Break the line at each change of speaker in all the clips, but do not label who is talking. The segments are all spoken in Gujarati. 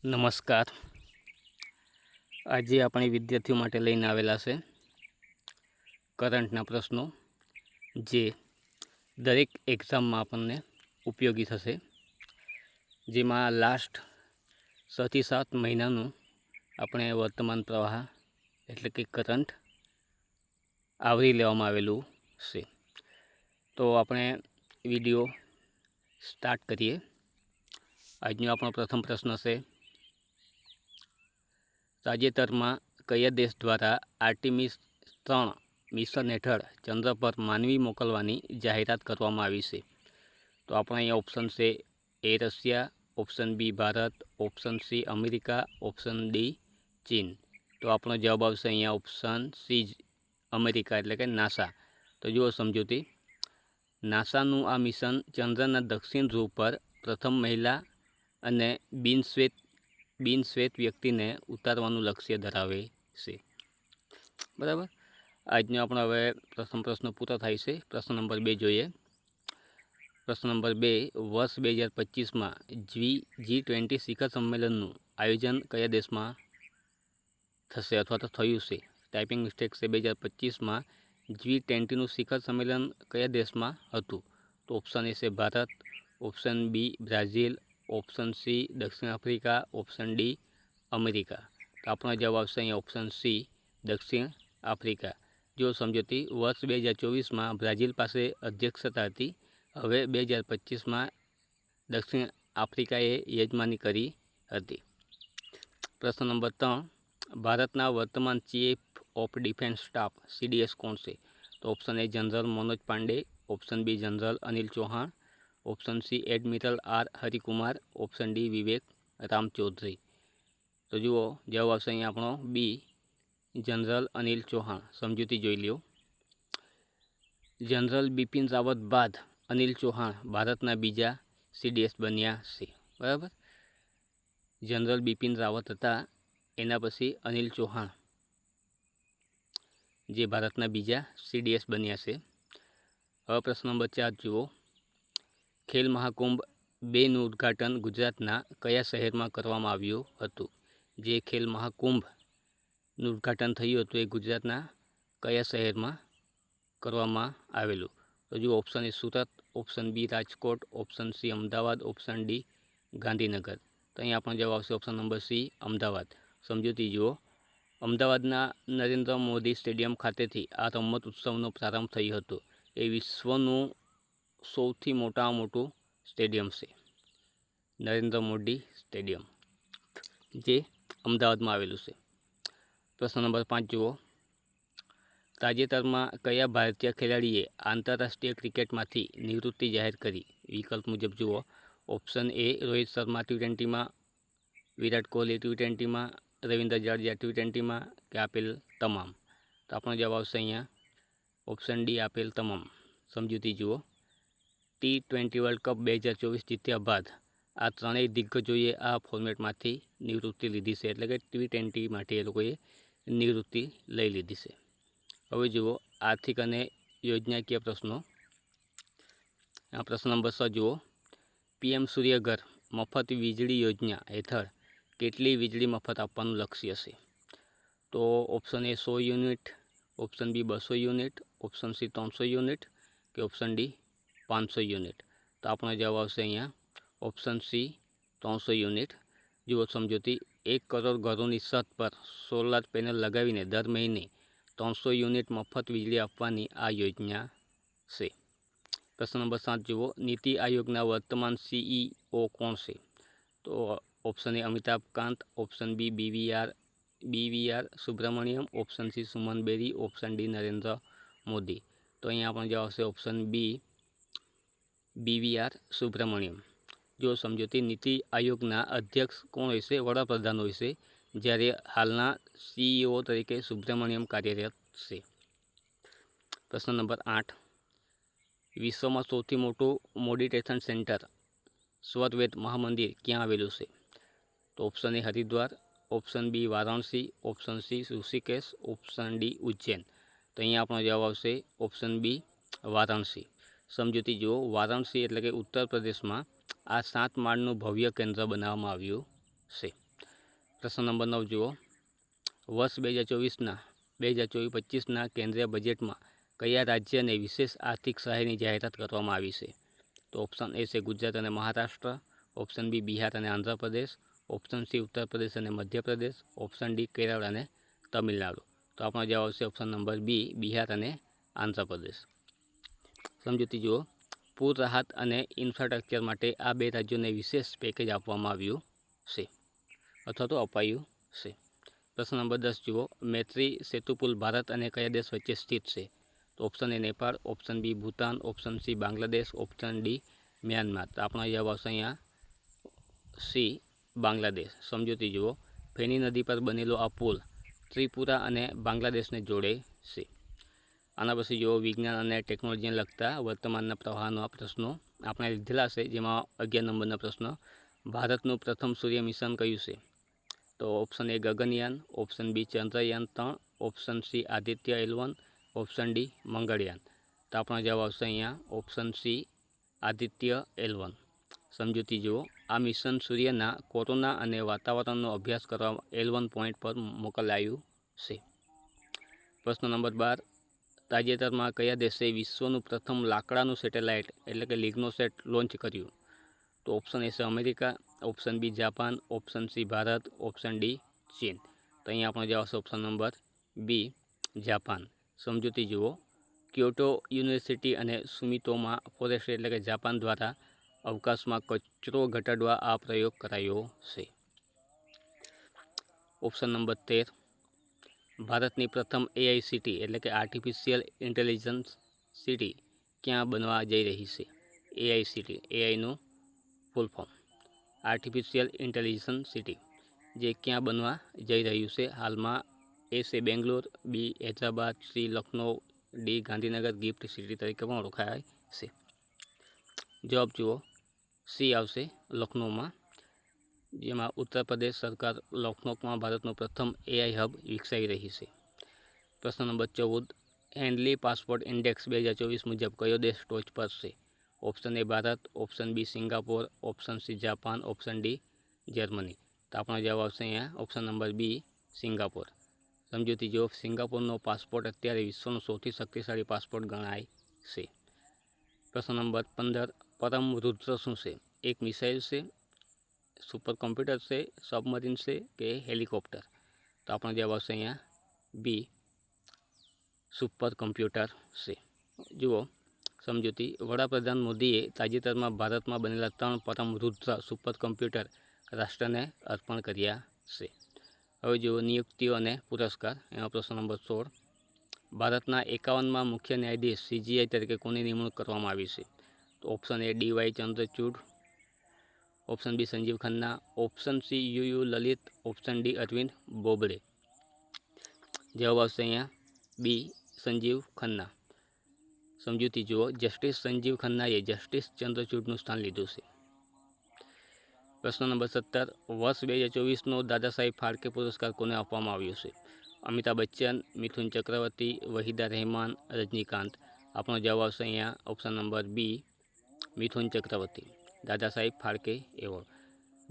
નમસ્કાર. આજે આપણે વિદ્યાર્થીઓ માટે લઈને આવેલા છે કરંટના પ્રશ્નો, જે દરેક એક્ઝામમાં આપણને ઉપયોગી થશે. જેમાં લાસ્ટ 6 થી 7 મહિનાનું આપણે વર્તમાન પ્રવાહ એટલે કે કરંટ આવરી લેવામાં આવેલું છે. તો આપણે વિડીયો સ્ટાર્ટ કરીએ. આજનો આપણો પ્રથમ પ્રશ્ન છે, તાજેતરમાં કયા દેશ દ્વારા આર્ટેમિસ 3 મિશન હેઠળ ચંદ્ર પર માનવી મોકલવાની જાહેરાત કરવામાં આવી છે? તો આપણે અહીંયા ઓપ્શન છે A Russia, option B Bharat, option C America, option D ચીન. તો આપણો જવાબ આવશે અહીંયા ઓપ્શન સી અમેરિકા એટલે કે નાસા. તો જુઓ સમજૂતી. નાસાનું આ મિશન ચંદ્રના દક્ષિણ ધ્રુવ પર પ્રથમ મહિલા અને બિનશ્વેત વ્યક્તિને ઉતારવાનું લક્ષ્ય ધરાવે છે. બરાબર. આજનો આપણો હવે પ્રથમ પ્રશ્ન પૂરો થાય છે. પ્રશ્ન નંબર 2 જોઈએ. પ્રશ્ન નંબર 2, વર્ષ 2025માં G20 શિખર સંમેલનનું આયોજન કયા દેશમાં થશે અથવા તો થયું છે? ટાઈપિંગ મિસ્ટેક છે. 2025માં G20નું શિખર સંમેલન કયા દેશમાં હતું? તો ઓપ્શન એ છે Bharat, option B Brazil, option C દક્ષિણ આફ્રિકા, ઓપ્શન ડી અમેરિકા. તો આપણો જવાબ આવશે અહીંયા ઓપ્શન સી દક્ષિણ આફ્રિકા. જો સમજૂતી. વર્ષ 2024માં બ્રાઝિલ પાસે અધ્યક્ષતા હતી. હવે 2025માં દક્ષિણ આફ્રિકાએ યજમાની કરી હતી. પ્રશ્ન નંબર 3, ભારતના વર્તમાન chief of defence staff CDS કોણ છે? તો option A general Manoj Pande, option B general Anil Chauhan, option C admiral R Harikumar, option D Vivek Ram Chaudhari. તો જુઓ જવાબ આવશે અહીંયા આપણો બી જનરલ અનિલ ચૌહાણ. સમજૂતી જોઈ લ્યો. જનરલ બિપિન રાવત બાદ અનિલ ચૌહાણ ભારતના બીજા CDS બન્યા છે. બરાબર. જનરલ બિપિન રાવત હતા, એના પછી અનિલ ચૌહાણ જે ભારતના બીજા CDS બન્યા છે. હવે પ્રશ્ન નંબર 4 જુઓ. ખેલ મહાકુંભ 2નું ઉદ્ઘાટન ગુજરાતના કયા શહેરમાં કરવામાં આવ્યું હતું? જે ખેલ મહાકુંભનું ઉદ્ઘાટન થયું હતું એ ગુજરાતના કયા શહેરમાં કરવામાં આવેલું? તો જુઓ option A Surat, option B Rajkot, option C Ahmedabad, option D Gandhinagar. તો અહીંયા આપણો જવાબ આવશે ઓપ્શન નંબર સી અમદાવાદ. સમજૂતી જુઓ. અમદાવાદના નરેન્દ્ર મોદી સ્ટેડિયમ ખાતેથી આ રમત ઉત્સવનો પ્રારંભ થયો હતો. એ વિશ્વનું સૌથી મોટું સ્ટેડિયમ છે, નરેન્દ્ર મોદી સ્ટેડિયમ, જે અમદાવાદમાં આવેલું છે. પ્રશ્ન નંબર 5 જુઓ. તાજેતરમાં કયા ભારતીય ખેલાડીએ આંતરરાષ્ટ્રીય ક્રિકેટમાંથી નિવૃત્તિ જાહેર કરી? વિકલ્પ મુજબ જુઓ. ઓપ્શન એ રોહિત શર્મા T20માં, વિરાટ કોહલી T20માં, રવિન્દ્ર જાડેજા T20માં કે આપેલ તમામ. તો આપણો જવાબ આવશે અહીંયા ઓપ્શન ડી આપેલ તમામ. સમજૂતી જુઓ. T20 વર્લ્ડ કપ 2024 જીત્યા બાદ આ ત્રણેય દિગ્ગજોએ આ ફોર્મેટમાંથી નિવૃત્તિ લીધી છે, એટલે કે T20 માટે એ લોકોએ નિવૃત્તિ લઈ લીધી છે. હવે જુઓ આર્થિક અને યોજનાકીય પ્રશ્નો. આ પ્રશ્ન નંબર 6 જુઓ. PM સૂર્યઘર મફત વીજળી યોજના હેઠળ કેટલી વીજળી મફત આપવાનું લક્ષ્ય છે? તો option A 100 unit, option B 200 unit, option C 300 unit કે ઓપ્શન ડી 500 યુનિટ. તો આપણો જવાબ આવશે અહીંયા ઓપ્શન સી 300 યુનિટ. જુઓ સમજૂતી. 1 કરોડ ઘરોની છત પર સોલાર પેનલ લગાવીને દર મહિને 300 યુનિટ મફત વીજળી આપવાની આ યોજના છે. પ્રશ્ન નંબર 7 જુઓ. નીતિ આયોગના વર્તમાન CEO કોણ છે? તો option A Amitabh Kant, option B BVR Subrahmanyam, option C Suman Bery, option D Narendra Modi. તો અહીંયા આપણો જવાબ આવશે ઓપ્શન બી BVR સુબ્રમણ્યમ. જો સમજૂતી. નીતિ આયોગના અધ્યક્ષ કોણ હોય છે? વડાપ્રધાન હોય છે, જ્યારે હાલના CEO તરીકે સુબ્રમણ્યમ કાર્યરત છે. પ્રશ્ન નંબર 8. વિશ્વમાં સૌથી મોટું મેડિટેશન સેન્ટર સ્વરવેદ મહામંદિર ક્યાં આવેલું છે? તો option A Haridwar, option B Varanasi, option C Rishikesh, option D Ujjain. તો અહીંયા આપણો જવાબ આવશે ઓપ્શન બી વારાણસી. સમજૂતી જુઓ. વારાણસી એટલે કે ઉત્તર પ્રદેશમાં આ 7 માળનું ભવ્ય કેન્દ્ર બનાવવામાં આવ્યું છે. પ્રશ્ન નંબર 9 જુઓ, વર્ષ 2024-25ના કેન્દ્રીય બજેટમાં કયા રાજ્યને વિશેષ આર્થિક સહાયની જાહેરાત કરવામાં આવી છે? તો ઓપ્શન એ છે ગુજરાત અને મહારાષ્ટ્ર, ઓપ્શન બી બિહાર અને આંધ્રપ્રદેશ, ઓપ્શન સી ઉત્તર પ્રદેશ અને મધ્યપ્રદેશ, ઓપ્શન ડી કેરળ અને તમિલનાડુ. તો આપણો જવાબ આવશે ઓપ્શન નંબર બી બિહાર અને આંધ્રપ્રદેશ. સમજૂતી જુઓ, પૂર રાહત અને ઇન્ફ્રાસ્ટ્રક્ચર માટે આ બે રાજ્યોને વિશેષ પેકેજ આપવામાં આવ્યું છે અથવા તો અપાયું છે. પ્રશ્ન નંબર 10 જુઓ, મૈત્રી સેતુ પુલ ભારત અને કયા દેશ વચ્ચે સ્થિત છે? તો option A Nepal, option B Bhutan, option C Bangladesh, option D Myanmar. તો આપણો જવાબ આવશે અહીંયા સી બાંગ્લાદેશ. સમજૂતી જુઓ, ફેની નદી પર બનેલો આ પુલ ત્રિપુરા અને બાંગ્લાદેશને જોડે છે. આના પછી જુઓ, વિજ્ઞાન અને ટેકનોલોજીને લગતા વર્તમાનના પ્રવાહના પ્રશ્નો આપણે લીધેલા છે, જેમાં 11 નંબરનો પ્રશ્ન, ભારતનું પ્રથમ સૂર્ય મિશન કયું છે? તો option A Gaganyaan, option B Chandrayaan 3, option C Aditya L1, option D Mangalyaan. તો આપણો જવાબ આવશે અહીંયા ઓપ્શન સી આદિત્ય L1. સમજૂતી જુઓ, આ મિશન સૂર્યના કોરોના અને વાતાવરણનો અભ્યાસ કરવા L1 પોઈન્ટ પર મોકલાયું છે. પ્રશ્ન નંબર 12, તાજેતરમાં કયા દેશે વિશ્વનું પ્રથમ લાકડાનું સેટેલાઇટ એટલે કે લિગ્નોસેટ લોન્ચ કર્યું? તો ઓપ્શન એ છે America, option B Japan, option C Bharat, option D ચીન. તો અહીંયા આપણો જવાબ આવશે ઓપ્શન નંબર બી જાપાન. સમજૂતી જુઓ, ક્યોટો યુનિવર્સિટી અને સુમિતોમા ફોરેસ્ટ એટલે કે જાપાન દ્વારા અવકાશમાં કચરો ઘટાડવા આ પ્રયોગ કરાયો છે. ઓપ્શન નંબર 13, ભારતની પ્રથમ AICT એટલે કે આર્ટિફિશિયલ ઇન્ટેલિજન્સ સિટી ક્યાં બનવા જઈ રહી છે? AICT, એઆઈનું full form artificial intelligence city, જે ક્યાં બનવા જઈ રહ્યું છે હાલમાં? એ છે Bangalore, B Hyderabad, C Lucknow, D Gandhinagar gift city તરીકે પણ ઓળખાય છે. જવાબ જુઓ, સી આવશે લખનૌમાં, જેમાં ઉત્તર પ્રદેશ સરકાર લખનૌમાં ભારતનું પ્રથમ AI હબ વિકસાવી રહી છે. પ્રશ્ન નંબર 14, હેન્ડલી પાસપોર્ટ ઇન્ડેક્સ 2024 મુજબ કયો દેશ ટોચ પર છે? Option A Bharat, option B Singapore, option C Japan, option D Germany. તો આપણો જવાબ આવશે અહીંયા ઓપ્શન નંબર બી સિંગાપોર. સમજૂતી જો, સિંગાપોરનો પાસપોર્ટ અત્યારે વિશ્વનો સૌથી શક્તિશાળી પાસપોર્ટ ગણાય છે. પ્રશ્ન નંબર 15, પરમ રુદ્ર શું છે? એક મિસાઇલ છે, સુપર કોમ્પ્યુટર છે, સબમરીન છે કે હેલિકોપ્ટર? તો આપણો જવાબ આવશે અહીંયા બી સુપર કોમ્પ્યુટર છે. જુઓ સમજૂતી, વડાપ્રધાન મોદીએ તાજેતરમાં ભારતમાં બનેલા 3 પરમ રુદ્ર સુપર કોમ્પ્યુટર રાષ્ટ્રને અર્પણ કર્યા છે. હવે જુઓ નિયુક્તિઓ અને પુરસ્કાર. એમાં પ્રશ્ન નંબર 16, ભારતના 51માં મુખ્ય ન્યાયાધીશ CJI તરીકે કોની નિમણૂક કરવામાં આવી છે? તો option A DY Chandrachud, option B Sanjiv Khanna, option C UU Lalit, option D Arvind Bobde. જવાબ આવશે અહીંયા બી સંજીવ ખન્ના. સમજૂતી જુઓ, જસ્ટિસ સંજીવ ખન્નાએ જસ્ટિસ ચંદ્રચૂડનું સ્થાન લીધું છે. પ્રશ્ન નંબર 17, વર્ષ 2024નો દાદા સાહેબ ફાળકે પુરસ્કાર કોને આપવામાં આવ્યો છે? અમિતાભ બચ્ચન, મિથુન ચક્રવર્તી, વહીદા રહેમાન, રજનીકાંત. આપણો જવાબ આવશે અહીંયા ઓપ્શન નંબર બી મિથુન ચક્રવર્તી, દાદા સાહેબ ફાળકે એવોર્ડ.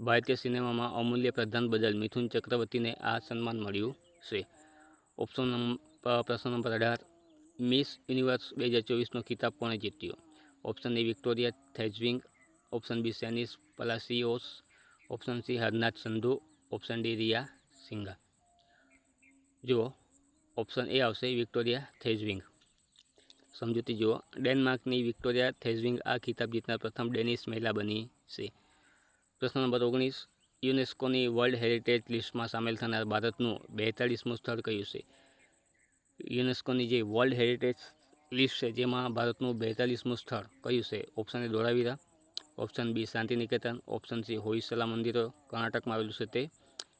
ભારતીય સિનેમામાં અમૂલ્ય પ્રદાન બદલ મિથુન ચક્રવર્તીને આ સન્માન મળ્યું છે. પ્રશ્ન નંબર 18, મિસ યુનિવર્સ 2024નો ખિતાબ કોણે જીત્યો? Option A Victoria Theilvig, option B Sennis Palacios, option C Harnaaz Sandhu, option D Rhea Singha. જુઓ ઓપ્શન એ આવશે વિક્ટોરિયા થેજવિંગ. સમજૂતી જુઓ, ડેનમાર્કની વિક્ટોરિયા થેજવિંગ આ ખિતાબ જીતનાર પ્રથમ ડેનિશ મહિલા બની છે. પ્રશ્ન નંબર 19, યુનેસ્કોની વર્લ્ડ હેરિટેજ લિસ્ટમાં સામેલ થનાર ભારતનું 42મું સ્થળ કયું છે? યુનેસ્કોની જે વર્લ્ડ હેરિટેજ લિસ્ટ છે જેમાં ભારતનું 42મું સ્થળ કયું છે? Option A Dholavira, option B Shantiniketan, option C Hoysala મંદિરો કર્ણાટકમાં આવેલું છે તે,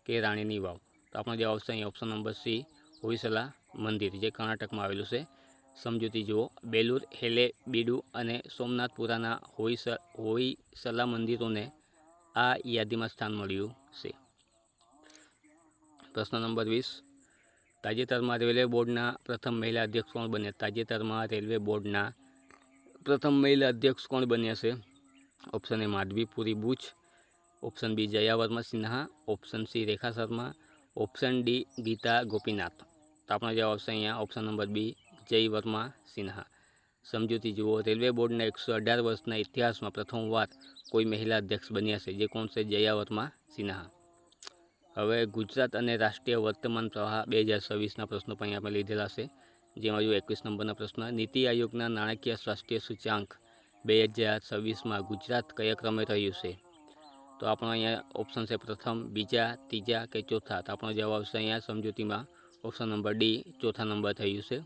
કે રાણીની વાવ. તો આપણો જવાબ આવશે અહીં ઓપ્શન નંબર સી હોયસલા મંદિર, જે કર્ણાટકમાં આવેલું છે. સમજૂતી જુઓ, બેલુર, હેલેબીડુ અને સોમનાથપુરાના હોયસલા મંદિરોને આ યાદીમાં સ્થાન મળ્યું છે. પ્રશ્ન નંબર 20, તાજેતરમાં રેલવે બોર્ડના પ્રથમ મહિલા અધ્યક્ષ કોણ બન્યા? તાજેતરમાં રેલવે બોર્ડના પ્રથમ મહિલા અધ્યક્ષ કોણ બન્યા છે? Option A Madhavi Puri Buch, option B Jaya Verma Sinha, option C Rekha Sharma, option D Gita Gopinath. તો આપણો જવાબ આવશે અહીંયા ઓપ્શન નંબર બી જય વર્મા સિન્હા. સમજૂતી જુઓ. રેલવે બોર્ડના 118 વર્ષના ઇતિહાસમાં પ્રથમવાર કોઈ મહિલા અધ્યક્ષ બન્યા છે, જે કોણ છે? જયા વર્મા સિન્હા. હવે ગુજરાત અને રાષ્ટ્રીય વર્તમાન પ્રવાહ 2026ના પ્રશ્નો પણ અહીંયા આપણે લીધેલા છે, જેમાં જો 21 નંબરના પ્રશ્ન, નીતિ આયોગના નાણાકીય સ્વાસ્થ્ય સૂચાંક 2026માં ગુજરાત કયા ક્રમે રહ્યું છે? તો આપણો અહીંયા ઓપ્શન છે પ્રથમ, બીજા, ત્રીજા કે ચોથા. તો આપણો જવાબ આવશે અહીંયા સમજૂતીમાં ઓપ્શન નંબર ડી ચોથા નંબર થયું છે.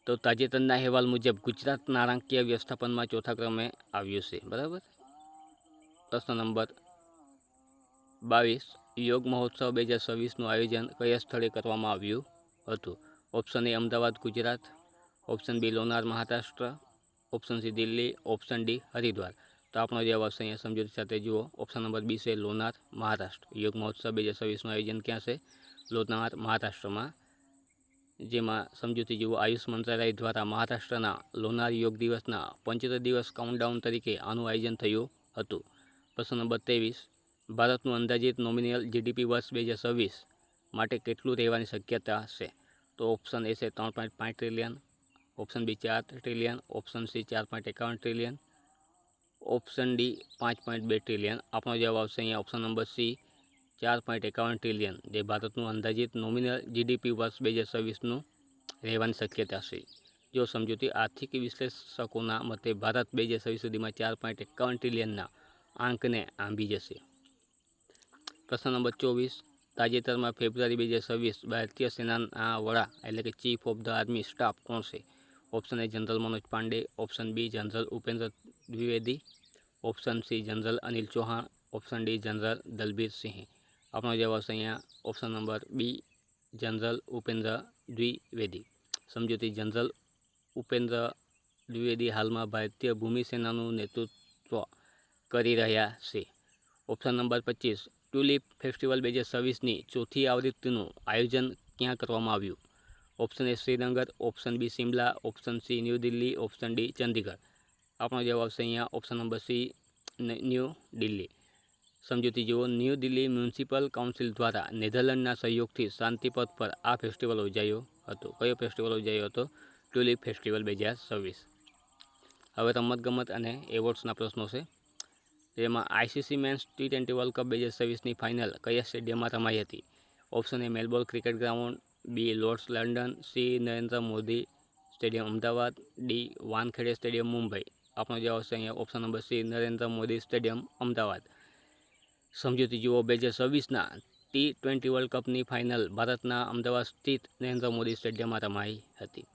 તો તાજેતરના અહેવાલ મુજબ ગુજરાત નાણાકીય વ્યવસ્થાપનમાં ચોથા ક્રમે આવ્યું છે. બરાબર. પ્રશ્ન નંબર 22, યોગ મહોત્સવ 2026નું આયોજન કયા સ્થળે કરવામાં આવ્યું હતું? Option A Ahmedabad Gujarat, option B Lonar Maharashtra, option C Delhi, option D Haridwar. તો આપણો જવાબ આવશે અહીંયા સમજૂતી સાથે જુઓ. ઓપ્શન નંબર બી છે લોનાર મહારાષ્ટ્ર. યોગ મહોત્સવ 2026નું આયોજન ક્યાં છે? લોનાર મહારાષ્ટ્રમાં. જેમાં સમજૂતી જુઓ. આયુષ મંત્રાલય દ્વારા મહારાષ્ટ્રના લોનાર યોગ દિવસના 75 દિવસ કાઉન્ટડાઉન તરીકે આનું આયોજન થયું હતું. પ્રશ્ન નંબર 23, ભારતનું અંદાજિત નોમિનલ જીડીપી વર્ષ 2026 માટે કેટલું રહેવાની શક્યતા છે? તો ઓપ્શન એ છે 3.5 trillion, option B 4 trillion, option C 4.51 trillion, option D 5.2 trillion. આપણો જવાબ આવશે અહીંયા ઓપ્શન નંબર સી 4.51 ટ્રિલિયન, જે ભારતનું અંદાજિત નોમિનલ જીડીપી વર્ષ 2026નું રહેવાની શક્યતા છે. જો સમજૂતી. આર્થિક વિશ્લેષકોના મતે ભારત 2026 સુધીમાં 4.51 ટ્રિલિયનના આંકને આંબી જશે. પ્રશ્ન નંબર 24, તાજેતરમાં ફેબ્રુઆરી 2026 ભારતીય સેનાના વડા એટલે કે chief of the army staff કોણ છે? Option A general Manoj Pande, option B general Upendra Dwivedi, option C general Anil Chauhan, option D general Dalbir Singh. આપણો જવાબ આવશે અહીંયા option number B general Upendra Dwivedi. સમજૂતી. જનરલ ઉપેન્દ્ર દ્વિવેદી હાલમાં ભારતીય ભૂમિ સેનાનું નેતૃત્વ કરી રહ્યા છે. ઓપ્શન નંબર 25, ટ્યુલિપ ફેસ્ટિવલ 2026ની ચોથી આવૃત્તિનું આયોજન ક્યાં કરવામાં આવ્યું? Option A Srinagar, option B Shimla, option C New Delhi, option D Chandigarh. આપણો જવાબ આવશે અહીંયા option number C New Delhi. સમજૂતી જુઓ. ન્યૂ દિલ્હી મ્યુનિસિપલ કાઉન્સિલ દ્વારા નેધરલેન્ડના સહયોગથી શાંતિપથ પર આ ફેસ્ટિવલ યોજાયો હતો. કયો ફેસ્ટિવલ યોજાયો હતો? Tulip festival 2026. હવે રમતગમત અને એવોર્ડ્સના પ્રશ્નો છે, જેમાં ICC men's T20 world cup 2026ની ફાઇનલ કયા સ્ટેડિયમમાં રમાઈ હતી? Option A Melbourne cricket ground, B Lord's London, C Narendra Modi stadium Ahmedabad, D Wankhede stadium Mumbai. આપણો જવાબ આવશે અહીંયા option number C Narendra Modi stadium Ahmedabad. સમજૂતી જુઓ. 2026ના T20 વર્લ્ડ કપની ફાઇનલ ભારતના અમદાવાદ સ્થિત નરેન્દ્ર મોદી સ્ટેડિયમમાં રમાઈ હતી.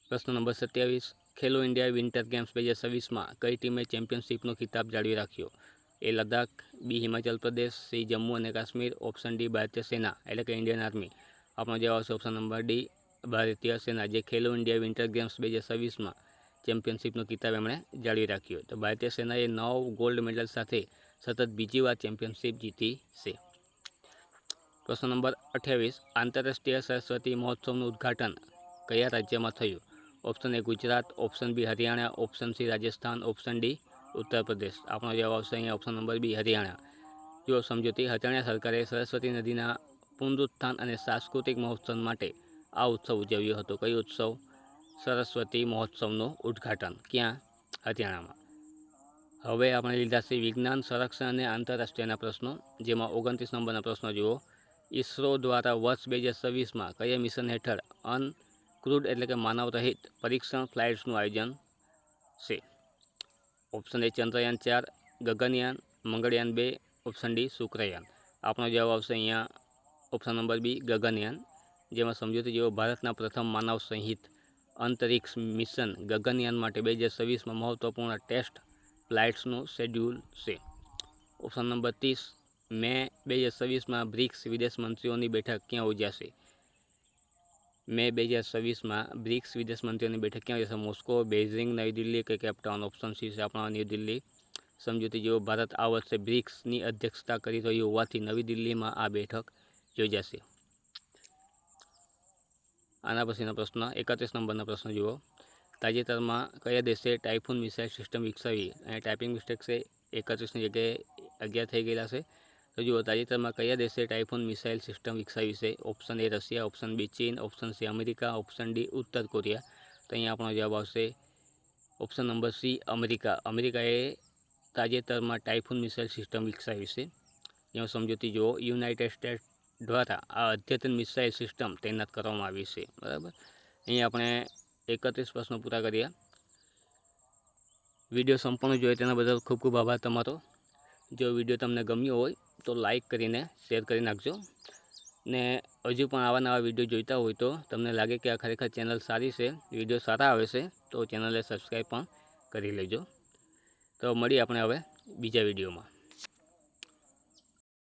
પ્રશ્ન નંબર 27, ખેલો ઇન્ડિયા વિન્ટર ગેમ્સ 2026માં કઈ ટીમે ચેમ્પિયનશિપનો ખિતાબ જાળવી રાખ્યો? એ લદ્દાખ, બી હિમાચલ પ્રદેશ, સી જમ્મુ અને કાશ્મીર, ઓપ્શન ડી ભારતીય સેના એટલે કે ઇન્ડિયન આર્મી. આપણો જવાબ આવશે ઓપ્શન નંબર ડી ભારતીય સેના, જે ખેલો ઇન્ડિયા વિન્ટર ગેમ્સ 2026માં ચેમ્પિયનશિપનો ખિતાબ એમણે જાળવી રાખ્યો. તો ભારતીય સેનાએ 9 ગોલ્ડ મેડલ સાથે સતત બીજી વાર ચેમ્પિયનશિપ જીતી છે. પ્રશ્ન નંબર 28, આંતરરાષ્ટ્રીય સરસ્વતી મહોત્સવનું ઉદ્ઘાટન કયા રાજ્યમાં થયું? Option A Gujarat, option B Haryana, option C Rajasthan, option D Uttar Pradesh. આપણો જવાબ આવશે અહીંયા ઓપ્શન નંબર બી હરિયાણા. જો સમજૂતી. હરિયાણા સરકારે સરસ્વતી નદીના પુનરુત્થાન અને સાંસ્કૃતિક મહોત્સવ માટે આ ઉત્સવ ઉજવ્યો હતો. કયો ઉત્સવ? સરસ્વતી મહોત્સવનું ઉદ્ઘાટન. ક્યાં? હરિયાણામાં. હવે આપણે લીધા છે વિજ્ઞાન, સંરક્ષણ અને આંતરરાષ્ટ્રીયના પ્રશ્નો, જેમાં 29 નંબરના પ્રશ્નો જુઓ. ઇસરો દ્વારા વર્ષ 2026માં કયા મિશન હેઠળ અનક્રુડ એટલે કે માનવ રહિત પરીક્ષણ ફ્લાઇટ્સનું આયોજન છે? Option A Chandrayaan 4, Gaganyaan, Mangalyaan 2, option D Shukrayaan. આપણો જવાબ આવશે અહીંયા ઓપ્શન નંબર બી ગગનયાન. જેમાં સમજૂતી જેવો. ભારતના પ્રથમ માનવ સહિત અંતરિક્ષ મિશન ગગનયાન માટે 2026માં મહત્વપૂર્ણ ટેસ્ટ ફ્લાઇટ્સનું શેડ્યુલ છે. ઓપ્શન નંબર 30, મે 2026માં બ્રિક્સ વિદેશ મંત્રીઓની બેઠક ક્યાં યોજાશે? મે 2026માં બ્રિક્સ વિદેશ મંત્રીઓની બેઠક ક્યાં યોજાશે? મોસ્કો, બેઇજિંગ, નવી દિલ્હી કે કેપટાઉન. ઓપ્શન સી છે આપણા ન્યૂ દિલ્હી. સમજૂતી જેવો. ભારત આ વર્ષે બ્રિક્સની અધ્યક્ષતા કરી રહ્યું હોવાથી નવી દિલ્હીમાં આ બેઠક યોજાશે. આના પછીનો પ્રશ્ન 31 નંબરનો પ્રશ્ન જુઓ. તાજેતરમાં કયા દેશે ટાઇફૂન મિસાઇલ સિસ્ટમ વિકસાવી? અને ટાઈપિંગ મિસ્ટેક છે 31ની જગ્યાએ 11 થઈ ગયેલા છે. તો જુઓ, તાજેતરમાં કયા દેશે ટાઇફૂન મિસાઇલ સિસ્ટમ વિકસાવી છે? Option A Russia, option B ચીન, option C America, option D ઉત્તર કોરિયા. તો અહીંયા આપણો જવાબ આવશે ઓપ્શન નંબર સી અમેરિકા. અમેરિકાએ તાજેતરમાં ટાઇફૂન મિસાઇલ સિસ્ટમ વિકસાવી છે. એનો સમજૂતી જુઓ, યુનાઇટેડ સ્ટેટ્સ દ્વારા આ અદ્યતન મિસાઇલ સિસ્ટમ તૈનાત કરવામાં આવી છે. બરાબર, અહીં આપણે 31 પ્રશ્નો પૂરા કર્યા. વિડીયો સંપૂર્ણ જોયો તેના બદલ ખૂબ ખૂબ આભાર તમારો. જો વિડીયો તમને ગમ્યો હોય તો લાઈક કરીને શેર કરી નાખજો. ને હજુ પણ આવા નવા વિડીયો જોઈતા હોય તો તમને લાગે કે આ ખરેખર ચેનલ સારી છે, વિડીયો સારા આવે છે, તો ચેનલને સબસ્ક્રાઈબ પણ કરી લેજો. તો મળીએ આપણે હવે બીજા વિડીયોમાં.